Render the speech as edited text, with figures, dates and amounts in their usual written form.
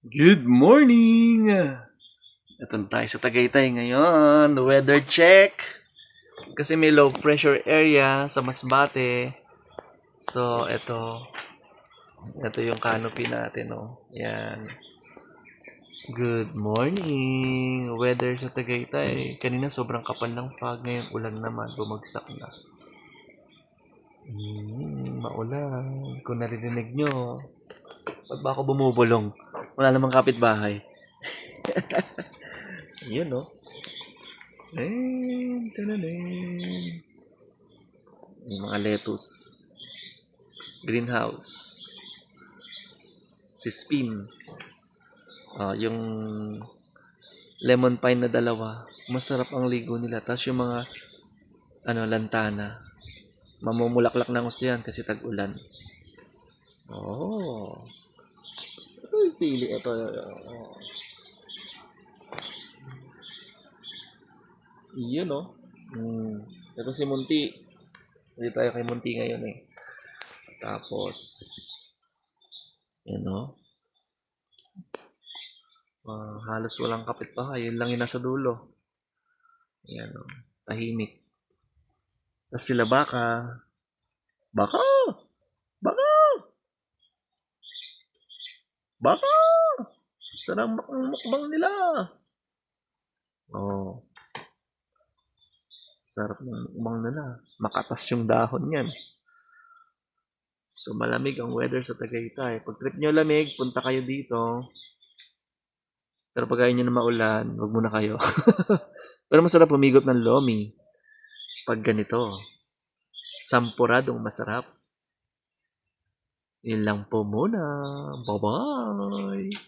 Good morning! Ito na tayo sa Tagaytay ngayon. Weather check. Kasi may low pressure area sa Masbate. So, ito. Ito yung canopy natin, oh. Yan. Good morning! Weather sa Tagaytay. Kanina sobrang kapal ng fog. Ngayon ulan naman. Bumagsak na. Maulan. Kung naririnig nyo. Ba't ba ako bumubulong? Wala namang kapitbahay. Yun, no? Tananin. Yung mga lettuce. Greenhouse. Si Spin. Yung lemon pine na dalawa. Masarap ang ligo nila. Tapos yung mga lantana. Mamumulaklak na gusto yan kasi tag-ulan. Ito yung sili. Ito. Yun, no? Ito si Munti. Dito tayo kay Munti ngayon eh. Tapos, yun, no? Halos walang kapitbahay. Yun lang yung nasa dulo. Yan, no? Tahimik. Tapos sila baka. Baka! Baka! Baka! Sarang mukbang nila. Sarap ng mukbang nila. Makatas yung dahon yan. So, malamig ang weather sa Tagaytay. Pag trip nyo lamig, punta kayo dito. Pero pag ayaw nyo na maulan, wag muna kayo. Pero masarap pumigot ng lomi. Pag ganito. Sampuradong masarap. Yun lang po muna. Bye-bye!